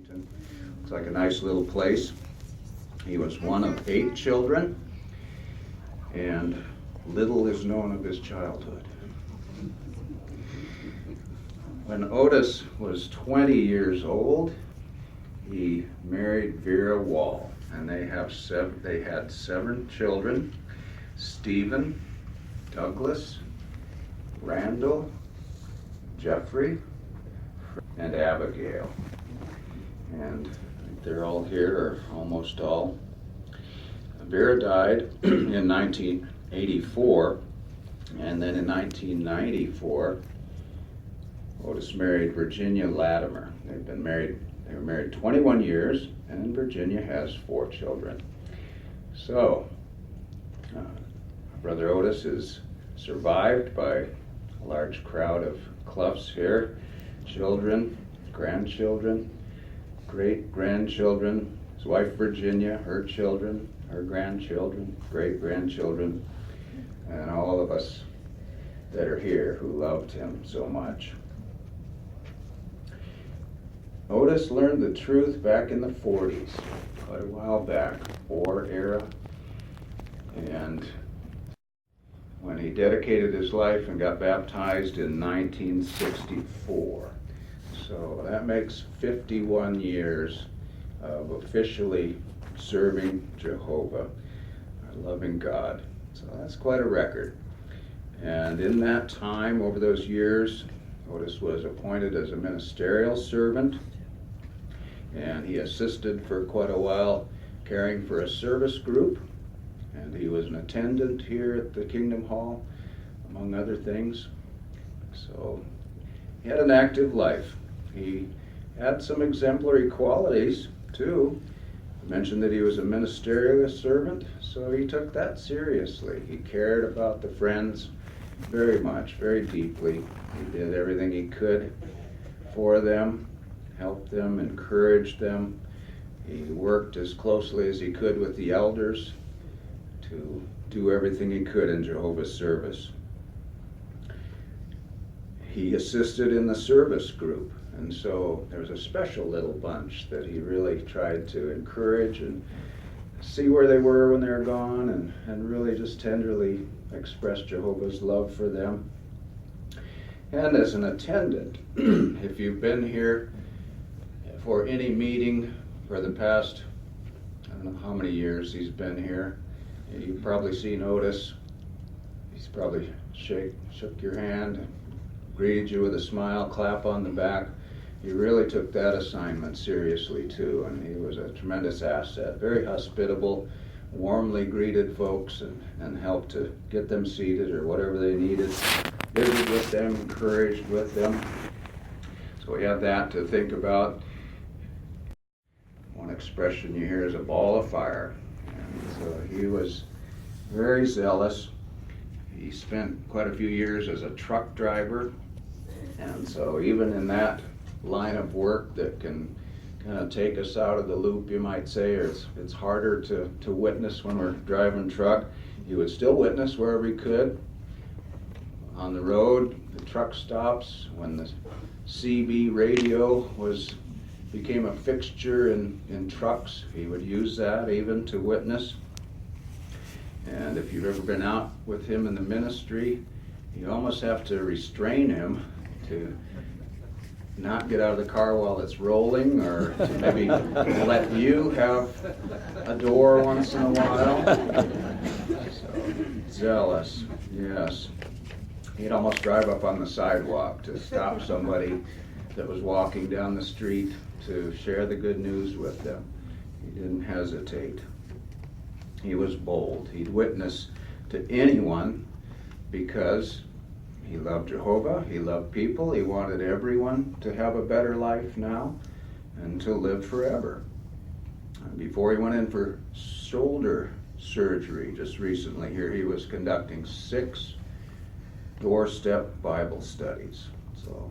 Looks like a nice little place. He was one of 8 children, and little is known of his childhood. When Otis was 20 years old, he married Vera Wall, and they had 7 children: Stephen, Douglas, Randall, Jeffrey, and Abigail. And they're all here, or almost all. Vera died in 1984, and then in 1994, Otis married Virginia Latimer. They were married 21 years, and Virginia has 4 children. So, Brother Otis is survived by a large crowd of Cloughs here, children, grandchildren, great-grandchildren, his wife Virginia, her children, her grandchildren, great-grandchildren, and all of us that are here who loved him so much. Otis learned the truth back in the 40s, quite a while back, war era, and when he dedicated his life and got baptized in 1964. So that makes 51 years of officially serving Jehovah, a loving God. So that's quite a record. And in that time, over those years, Otis was appointed as a ministerial servant, and he assisted for quite a while caring for a service group, and he was an attendant here at the Kingdom Hall, among other things. So he had an active life. He had some exemplary qualities too. I mentioned that he was a ministerial servant, so he took that seriously. He cared about the friends very much, very deeply. He did everything he could for them, helped them, encouraged them. He worked as closely as he could with the elders to do everything he could in Jehovah's service. He assisted in the service group, and so there was a special little bunch that he really tried to encourage and see where they were when they were gone, and really just tenderly express Jehovah's love for them. And as an attendant, if you've been here for any meeting for the past, I don't know how many years he's been here, you've probably seen Otis. He's probably shook your hand, greeted you with a smile, clap on the back. He really took that assignment seriously too, and he was a tremendous asset. Very hospitable, warmly greeted folks and helped to get them seated or whatever they needed. Visited with them, encouraged with them. So we have that to think about. One expression you hear is a ball of fire. And so he was very zealous. He spent quite a few years as a truck driver, and so even in that line of work that can kind of take us out of the loop, you might say, or it's harder to witness when we're driving truck, he would still witness wherever he could. On the road, the truck stops, when the CB radio became a fixture in trucks, he would use that even to witness. And if you've ever been out with him in the ministry, you almost have to restrain him to not get out of the car while it's rolling, or to maybe let you have a door once in a while. So, zealous, yes. He'd almost drive up on the sidewalk to stop somebody that was walking down the street to share the good news with them. He didn't hesitate. He was bold. He'd witness to anyone because he loved Jehovah, he loved people, he wanted everyone to have a better life now and to live forever. And before he went in for shoulder surgery just recently here, he was conducting 6 doorstep Bible studies. So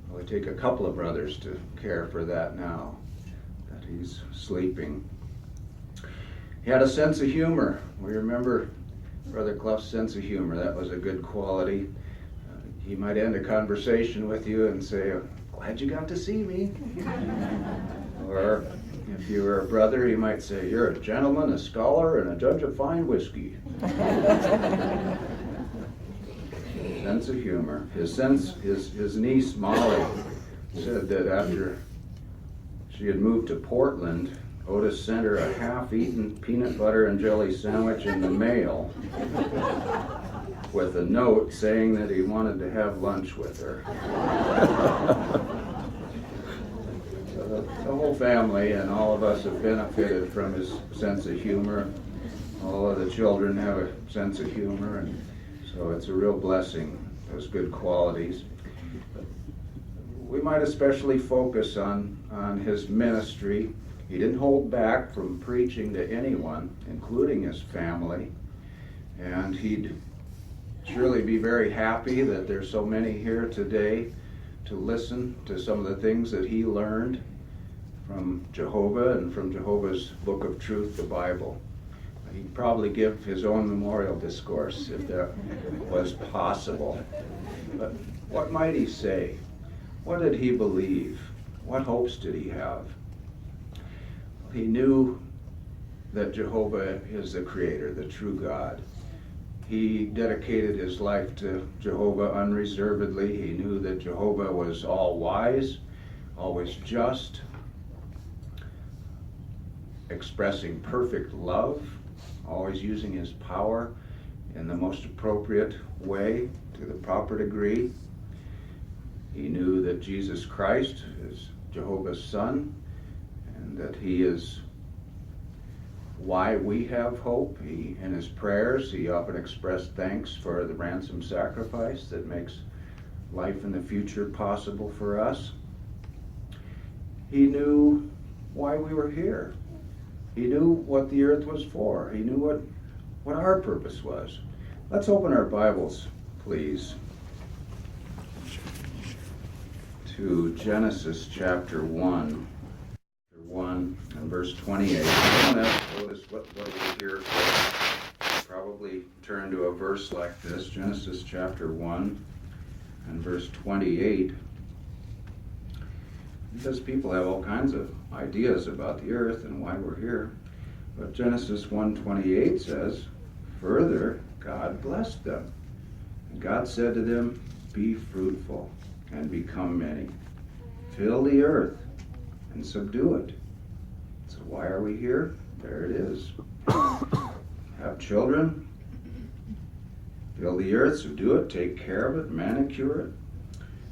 it would take a couple of brothers to care for that now that he's sleeping. He had a sense of humor. We remember Brother Clough's sense of humor. That was a good quality. He might end a conversation with you and say, "Glad you got to see me." If you were a brother, he might say, "You're a gentleman, a scholar, and a judge of fine whiskey." Sense of humor. His niece Molly said that after she had moved to Portland, Otis sent her a half-eaten peanut butter and jelly sandwich in the mail with a note saying that he wanted to have lunch with her. So the whole family and all of us have benefited from his sense of humor. All of the children have a sense of humor, and so it's a real blessing, those good qualities. We might especially focus on his ministry. He didn't hold back from preaching to anyone, including his family, and he'd surely be very happy that there's so many here today to listen to some of the things that he learned from Jehovah and from Jehovah's Book of Truth, the Bible. He'd probably give his own memorial discourse if that was possible. But what might he say? What did he believe? What hopes did he have? He knew that Jehovah is the Creator, the true God. He dedicated his life to Jehovah unreservedly. He knew that Jehovah was all-wise, always just, expressing perfect love, always using his power in the most appropriate way, to the proper degree. He knew that Jesus Christ is Jehovah's Son, and that he is why we have hope. In his prayers, he often expressed thanks for the ransom sacrifice that makes life in the future possible for us. He knew why we were here. He knew what the earth was for. He knew what our purpose was. Let's open our Bibles, please, to Genesis chapter 1. 1 and verse 28. Notice what we're here for. Probably turn to a verse like this, Genesis chapter 1 and verse 28. Because people have all kinds of ideas about the earth and why we're here. But Genesis 1:28 says, "Further, God blessed them. And God said to them, 'Be fruitful and become many. Fill the earth and subdue it.'" So why are we here? There it is. Have children, fill the earth, subdue it, take care of it, manicure it,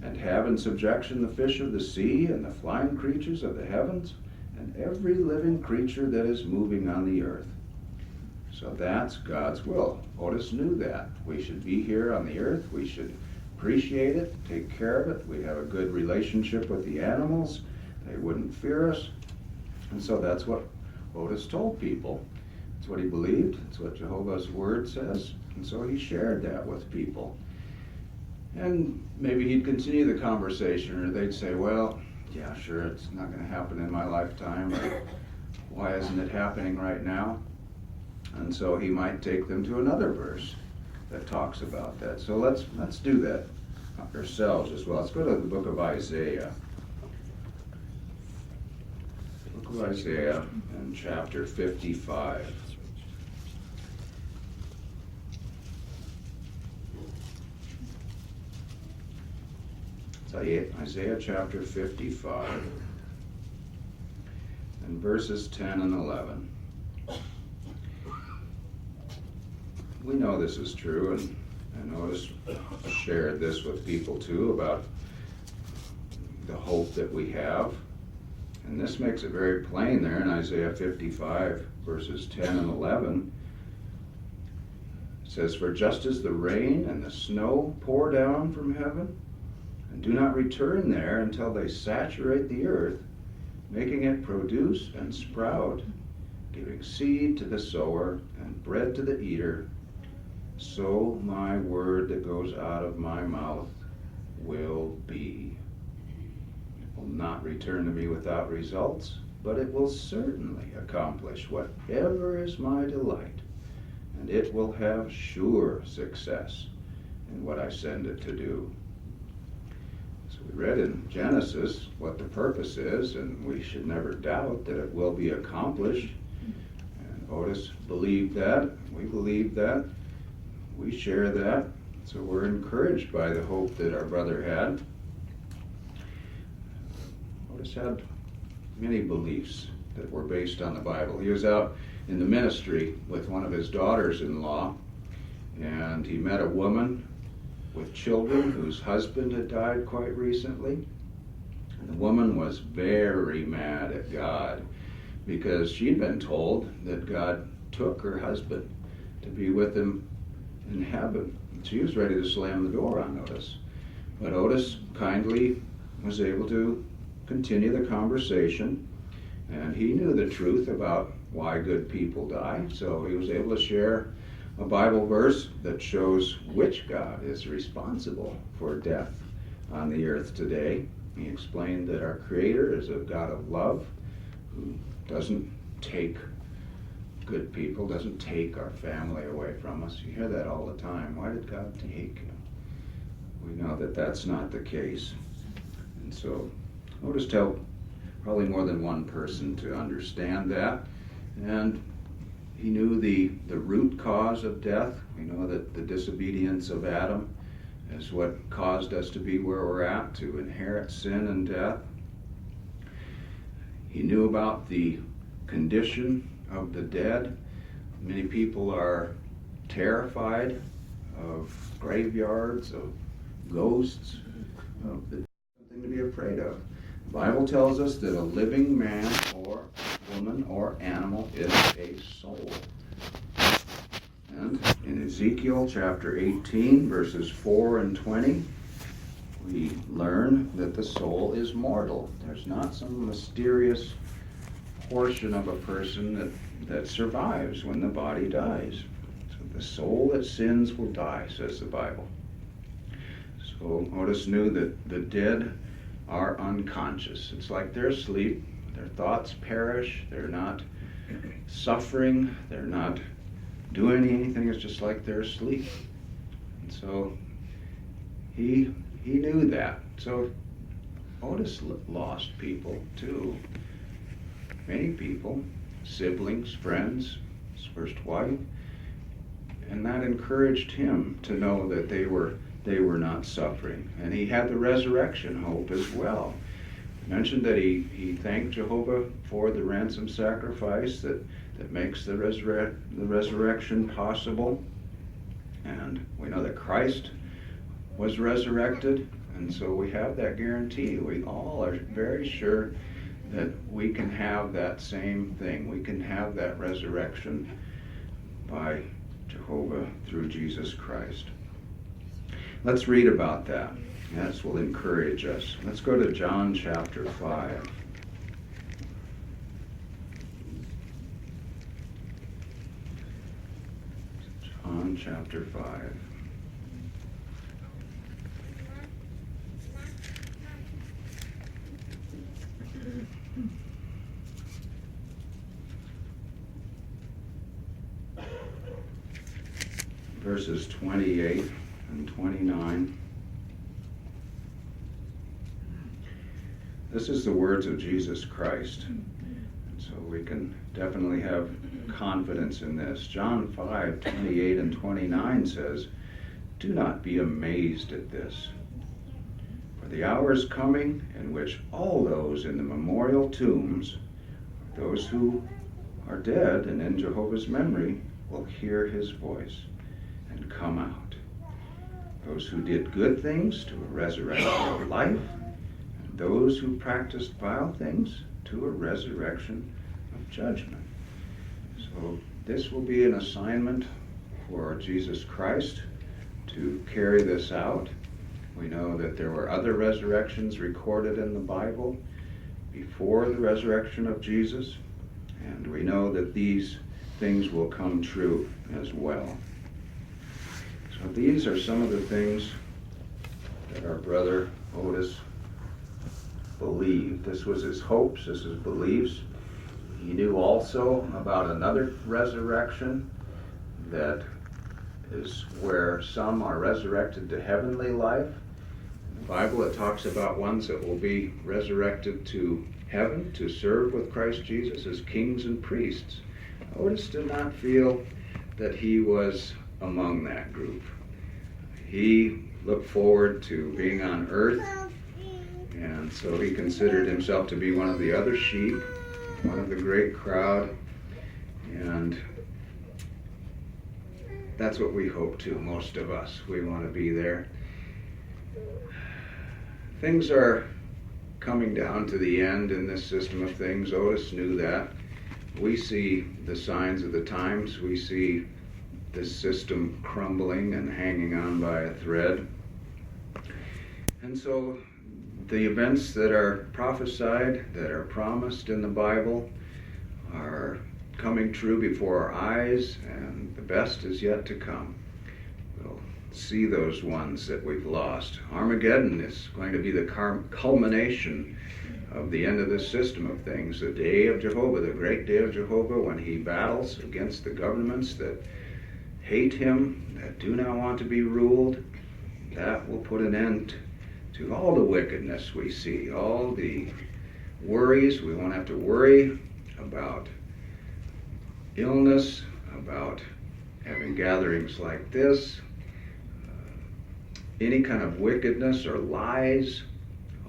and have in subjection the fish of the sea and the flying creatures of the heavens and every living creature that is moving on the earth. So that's God's will. Otis knew that. We should be here on the earth. We should appreciate it, take care of it. We have a good relationship with the animals. They wouldn't fear us. And so that's what Otis told people. It's what he believed. It's what Jehovah's Word says. And so he shared that with people. And maybe he'd continue the conversation, or they'd say, "Well, yeah, sure, it's not going to happen in my lifetime. Or, why isn't it happening right now?" And so he might take them to another verse that talks about that. So let's do that ourselves as well. Let's go to the book of Isaiah. Book of Isaiah and chapter 55. Isaiah chapter 55 and verses 10 and 11. We know this is true, and Otis shared this with people too about the hope that we have. And this makes it very plain there in Isaiah 55 verses 10 and 11. It says, "For just as the rain and the snow pour down from heaven, and do not return there until they saturate the earth, making it produce and sprout, giving seed to the sower and bread to the eater, so my word that goes out of my mouth will be. It will not return to me without results, but it will certainly accomplish whatever is my delight, and it will have sure success in what I send it to do." So We read in Genesis what the purpose is, and we should never doubt that it will be accomplished. And Otis believed that. We believe that. We share that. So we're encouraged by the hope that our brother had. Otis had many beliefs that were based on the Bible. He was out in the ministry with one of his daughters-in-law, and he met a woman with children whose husband had died quite recently. And the woman was very mad at God because she'd been told that God took her husband to be with him in heaven. She was ready to slam the door on Otis. But Otis kindly was able to continue the conversation, and he knew the truth about why good people die, so he was able to share a Bible verse that shows which God is responsible for death on the earth today. He explained that our Creator is a God of love who doesn't take good people, doesn't take our family away from us. You hear that all the time. Why did God take him? We know that that's not the case. And so Otis tell probably more than one person to understand that. And he knew the root cause of death. We know that the disobedience of Adam is what caused us to be where we're at, to inherit sin and death. He knew about the condition of the dead. Many people are terrified of graveyards, of ghosts, of something to be afraid of. The Bible tells us that a living man or woman or animal is a soul. And in Ezekiel chapter 18, verses 4 and 20, we learn that the soul is mortal. There's not some mysterious portion of a person that survives when the body dies. So the soul that sins will die, says the Bible. So Otis knew that the dead are unconscious. It's like they're asleep. Their thoughts perish. They're not suffering. They're not doing anything. It's just like they're asleep. And so he knew that. So Otis lost people too. Many people, siblings, friends, his first wife, and that encouraged him to know that they were not suffering. And he had the resurrection hope as well. I mentioned that he thanked Jehovah for the ransom sacrifice that makes the resurrection possible. And we know that Christ was resurrected, and so we have that guarantee. We all are very sure that we can have that same thing. We can have that resurrection by Jehovah through Jesus Christ. Let's read about that. This will encourage us. Let's go to John chapter 5. John chapter 5. Verses 28 and 29. This is the words of Jesus Christ. And so we can definitely have confidence in this. John 5, 28 and 29 says, "Do not be amazed at this, for the hour is coming in which all those in the memorial tombs, those who are dead and in Jehovah's memory, will hear his voice and come out. Those who did good things to a resurrection of life, and those who practiced vile things to a resurrection of judgment." So this will be an assignment for Jesus Christ to carry this out. We know that there were other resurrections recorded in the Bible before the resurrection of Jesus, and we know that these things will come true as well. So these are some of the things that our brother Otis believed. This was his hopes, this is beliefs. He knew also about another resurrection that is where some are resurrected to heavenly life, the Bible, it talks about ones that will be resurrected to heaven to serve with Christ Jesus as kings and priests. Otis did not feel that he was among that group. He looked forward to being on earth, and so he considered himself to be one of the other sheep, one of the great crowd, and that's what we hope to, most of us. We want to be there. Things are coming down to the end in this system of things. Otis knew that. We see the signs of the times. We see this system crumbling and hanging on by a thread. And so the events that are prophesied, that are promised in the Bible, are coming true before our eyes, and the best is yet to come. We'll see those ones that we've lost. Armageddon is going to be the culmination of the end of this system of things, the day of Jehovah, the great day of Jehovah, when he battles against the governments that hate him, that do not want to be ruled. That will put an end to all the wickedness we see, all the worries. We won't have to worry about illness, about having gatherings like this, any kind of wickedness or lies.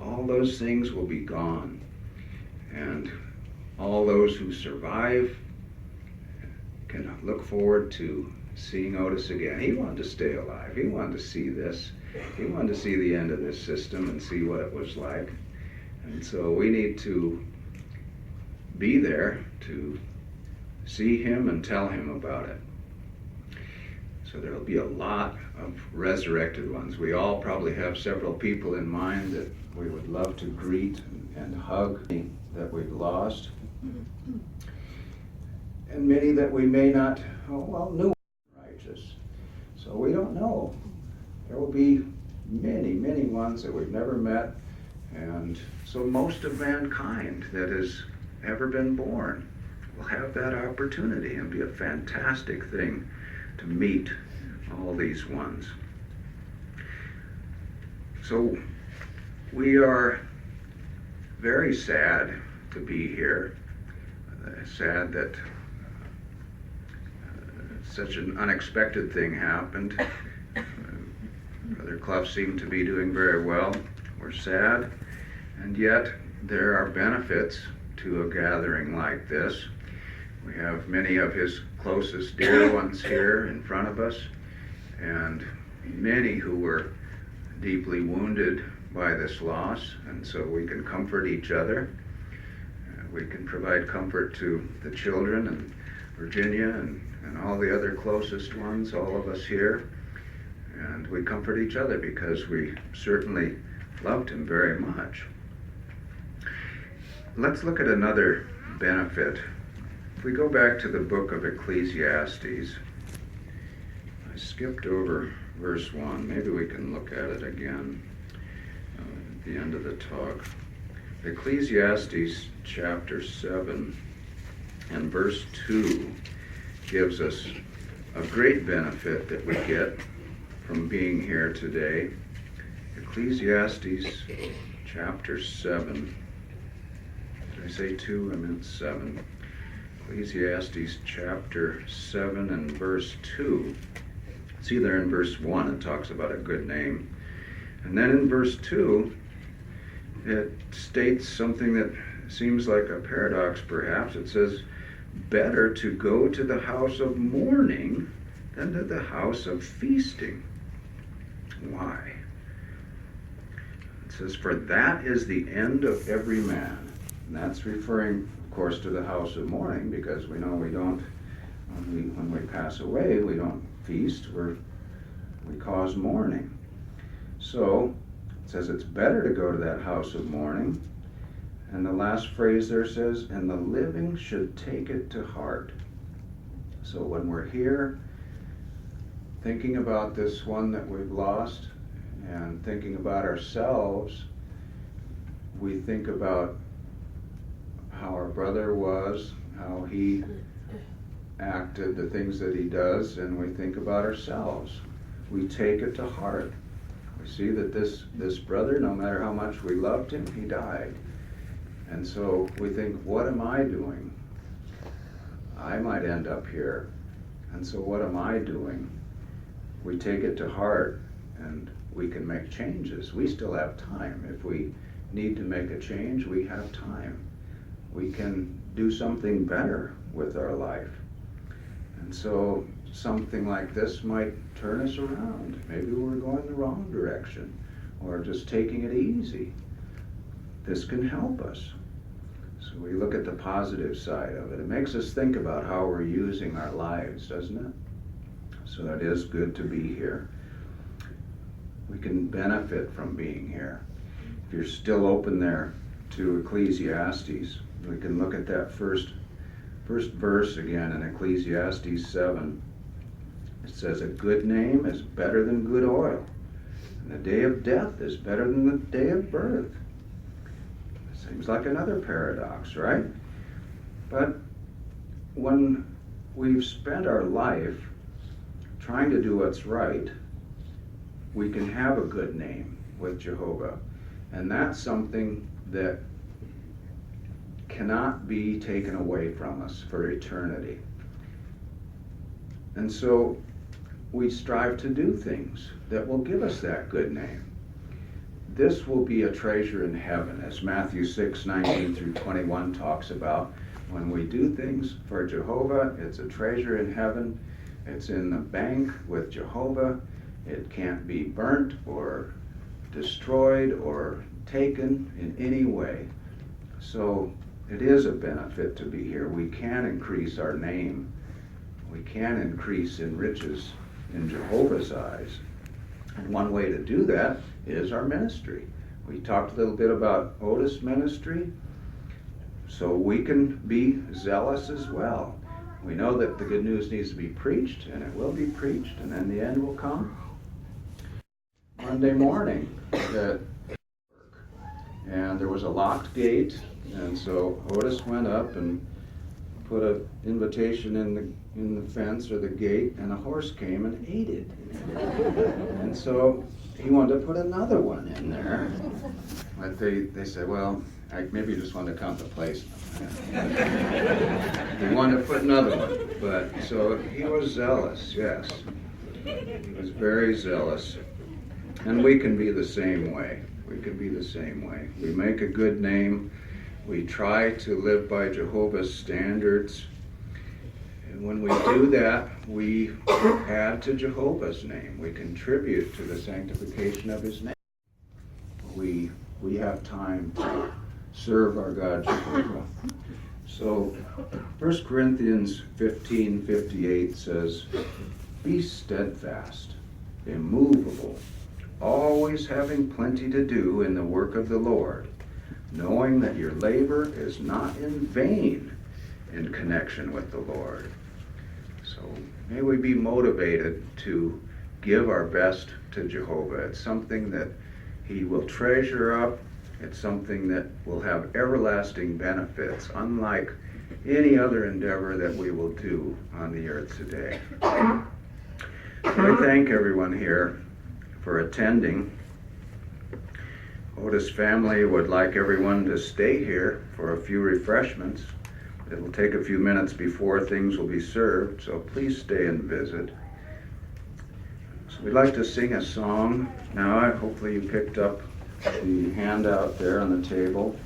All those things will be gone. And all those who survive can look forward to seeing Otis again. He wanted to stay alive. He wanted to see this. He wanted to see the end of this system and see what it was like. And so we need to be there to see him and tell him about it. So there will be a lot of resurrected ones. We all probably have several people in mind that we would love to greet and hug that we've lost. And many that we may not, knew righteous. So we don't know. There will be many, many ones that we've never met. And so most of mankind that has ever been born will have that opportunity, and be a fantastic thing to meet all these ones. So we are very sad to be here. Sad that such an unexpected thing happened. Brother Clough seemed to be doing very well. We're sad, and yet there are benefits to a gathering like this. We have many of his closest dear ones here in front of us, and many who were deeply wounded by this loss, and so we can comfort each other. We can provide comfort to the children and Virginia and all the other closest ones, all of us here, and we comfort each other because we certainly loved him very much. Let's look at another benefit. If we go back to the book of Ecclesiastes, I skipped over verse 1. Maybe we can look at it again at the end of the talk. Ecclesiastes chapter 7 and verse 2 gives us a great benefit that we get from being here today. Ecclesiastes chapter 7. Did I say 2? I meant 7. Ecclesiastes chapter 7 and verse 2. See there in verse 1 it talks about a good name. And then in verse 2 it states something that seems like a paradox perhaps. It says, better to go to the house of mourning than to the house of feasting. Why? It says, for that is the end of every man. And that's referring, of course, to the house of mourning, because we know we don't, when we pass away, we don't feast, we cause mourning. So it says it's better to go to that house of mourning. And the last phrase there says, and the living should take it to heart. So when we're here thinking about this one that we've lost and thinking about ourselves, we think about how our brother was, how he acted, the things that he does, and we think about ourselves. We take it to heart. We see that this brother, no matter how much we loved him, he died. And so we think, what am I doing? I might end up here. And so what am I doing? We take it to heart and we can make changes. We still have time. If we need to make a change, we have time. We can do something better with our life. And so something like this might turn us around. Maybe we're going the wrong direction or just taking it easy. This can help us. So we look at the positive side of it. It makes us think about how we're using our lives, doesn't it? So it is good to be here. We can benefit from being here. If you're still open there to Ecclesiastes, we can look at that first verse again in Ecclesiastes 7. It says, a good name is better than good oil, and the day of death is better than the day of birth. Seems like another paradox, right? But when we've spent our life trying to do what's right, we can have a good name with Jehovah. And that's something that cannot be taken away from us for eternity. And so we strive to do things that will give us that good name. This will be a treasure in heaven, as Matthew 6:19 through 21 talks about. When we do things for Jehovah, it's a treasure in heaven. It's in the bank with Jehovah. It can't be burnt or destroyed or taken in any way. So it is a benefit to be here. We can increase our name. We can increase in riches in Jehovah's eyes. And one way to do that is our ministry. We talked a little bit about Otis ministry, so we can be zealous as well. We know that the good news needs to be preached, and it will be preached, and then the end will come. Monday morning, and there was a locked gate, and so Otis went up and put an invitation in the fence or the gate, and a horse came and ate it. And so he wanted to put another one in there. But they said, well, maybe you just want to count the place. They wanted to put another one. But so he was zealous, yes. He was very zealous. And we can be the same way. We can be the same way. We make a good name. We try to live by Jehovah's standards. And when we do that, we add to Jehovah's name. We contribute to the sanctification of his name. We have time to serve our God Jehovah. So 1 Corinthians 15:58 says, be steadfast, immovable, always having plenty to do in the work of the Lord, knowing that your labor is not in vain in connection with the Lord. So may we be motivated to give our best to Jehovah. It's something that he will treasure up. It's something that will have everlasting benefits, unlike any other endeavor that we will do on the earth today. I thank everyone here for attending. Otis family would like everyone to stay here for a few refreshments. It will take a few minutes before things will be served, so please stay and visit. So we'd like to sing a song now. Hopefully you picked up the handout there on the table.